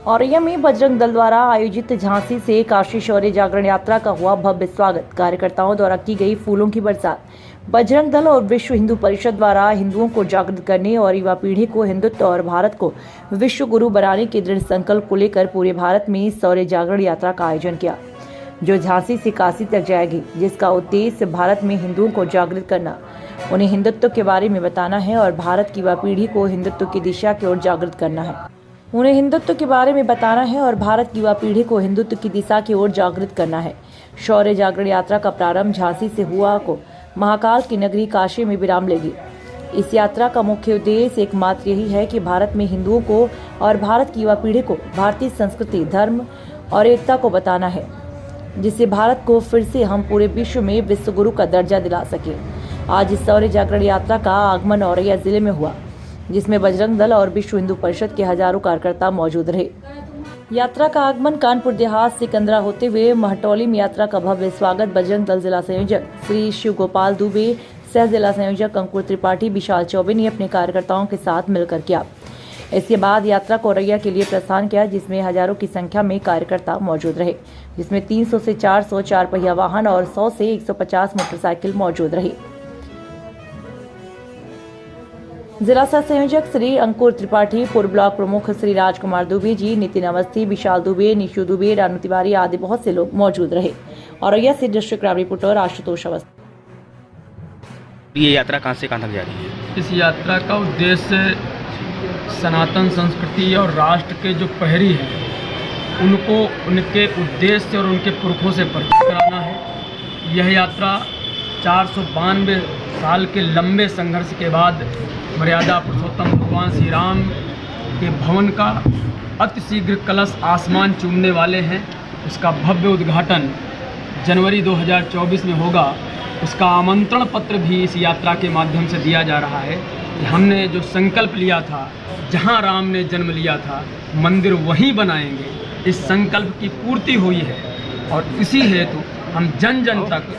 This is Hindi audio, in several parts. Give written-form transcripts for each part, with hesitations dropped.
औरैया में बजरंग दल द्वारा आयोजित झांसी से काशी शौर्य जागरण यात्रा का हुआ भव्य स्वागत। कार्यकर्ताओं द्वारा की गई फूलों की बरसात। बजरंग दल और विश्व हिंदू परिषद द्वारा हिंदुओं को जागृत करने और युवा पीढ़ी को हिंदुत्व और भारत को विश्व गुरु बनाने के दृढ़ संकल्प को लेकर पूरे भारत में शौर्य जागरण यात्रा का आयोजन किया, जो झांसी से काशी तक जाएगी, जिसका उद्देश्य भारत में हिंदुओं को जागृत करना, उन्हें हिंदुत्व के बारे में बताना है और भारत की युवा पीढ़ी को हिंदुत्व की दिशा की ओर जागृत करना है। उन्हें हिंदुत्व के बारे में बताना है और भारत की युवा पीढ़ी को हिंदुत्व की दिशा की ओर जागृत करना है। शौर्य जागरण यात्रा का प्रारंभ झांसी से हुआ को महाकाल की नगरी काशी में विराम लेगी। इस यात्रा का मुख्य उद्देश्य एकमात्र यही है कि भारत में हिंदुओं को और भारत की युवा पीढ़ी को भारतीय संस्कृति, धर्म और एकता को बताना है, जिससे भारत को फिर से हम पूरे विश्व में विश्व गुरु का दर्जा दिला सके। आज इस शौर्य जागरण यात्रा का आगमन औरैया जिले में हुआ, जिसमें बजरंग दल और विश्व हिंदू परिषद के हजारों कार्यकर्ता मौजूद रहे। यात्रा का आगमन कानपुर देहात से कंदरा होते हुए महटौली में यात्रा का भव्य स्वागत बजरंग दल जिला संयोजक श्री शिव गोपाल दुबे, सह जिला संयोजक अंकुर त्रिपाठी, विशाल चौबे ने अपने कार्यकर्ताओं के साथ मिलकर किया। इसके बाद यात्रा को औरैया के लिए प्रस्थान किया, जिसमें हजारों की संख्या में कार्यकर्ता मौजूद रहे, जिसमें 300 से 400 चार पहिया वाहन और 100 से 150 मोटरसाइकिल मौजूद रही। जिला सह संयोजक श्री अंकुर त्रिपाठी, पूर्व ब्लॉक प्रमुख श्री राजकुमार दुबे जी, नितिन अवस्थी, विशाल दुबे, निशु दुबे, रानू तिवारी आदि बहुत से लोग मौजूद रहे। औरैया से district crime reporter Ashutosh Awasthi. ये यात्रा कहाँ से कहाँ तक जा रही है? इस यात्रा का उद्देश्य सनातन संस्कृति और राष्ट्र के जो प्रहरी हैं उनको उनके उद्देश्य और उनके पुरखों से परिचित कराना है। यह यात्रा 492 साल के लंबे संघर्ष के बाद मर्यादा पुरुषोत्तम भगवान श्री राम के भवन का अतिशीघ्र कलश आसमान चूमने वाले हैं। उसका भव्य उद्घाटन जनवरी 2024 में होगा। उसका आमंत्रण पत्र भी इस यात्रा के माध्यम से दिया जा रहा है कि हमने जो संकल्प लिया था, जहां राम ने जन्म लिया था, मंदिर वहीं बनाएंगे। इस संकल्प की पूर्ति हुई है और इसी हेतु हम जन जन तक,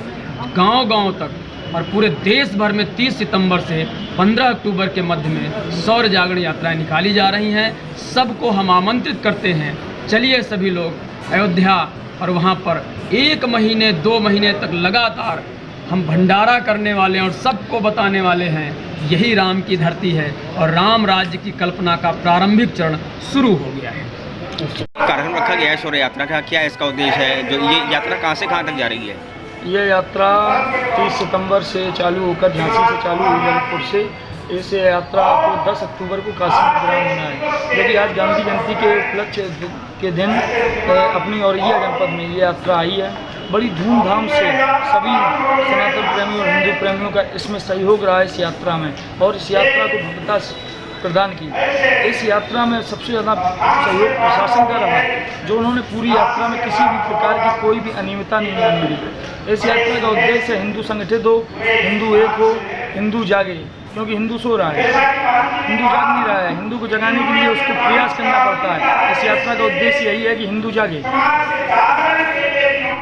गांव-गांव तक और पूरे देश भर में 30 सितंबर से 15 अक्टूबर के मध्य में शौर्य जागरण यात्राएं निकाली जा रही हैं। सबको हम आमंत्रित करते हैं, चलिए सभी लोग अयोध्या और वहां पर 1 महीने 2 महीने तक लगातार हम भंडारा करने वाले हैं और सबको बताने वाले हैं यही राम की धरती है और राम राज्य की कल्पना का प्रारंभिक चरण शुरू हो गया है। कार्यक्रम रखा गया है शौर्य यात्रा का, क्या इसका उद्देश्य है? जो ये यात्रा कहाँ से कहाँ तक जा रही है? ये यात्रा 30 सितंबर से चालू होकर झांसी से चालू हुई जौनपुर से। इस यात्रा को 10 अक्टूबर को काशी में विराम होना है। लेकिन आज गांधी जयंती के उपलक्ष्य के दिन अपनी औरैया जनपद में ये यात्रा आई है। बड़ी धूमधाम से सभी सनातन प्रेमियों और हिंदू प्रेमियों का इसमें सहयोग रहा है इस यात्रा में, और इस यात्रा को भव्यता प्रदान की। इस यात्रा में सबसे ज़्यादा सहयोग प्रशासन का रहा, जो उन्होंने पूरी यात्रा में किसी भी प्रकार की कोई भी अनियमितता नहीं आने दी। इस यात्रा का उद्देश्य हिंदू संगठित हो, हिंदू एक हो, हिंदू जागे, क्योंकि हिंदू सो रहा है, हिंदू जाग नहीं रहा है। हिंदू को जगाने के लिए उसको प्रयास करना पड़ता है। इस यात्रा का उद्देश्य यही है कि हिंदू जागे।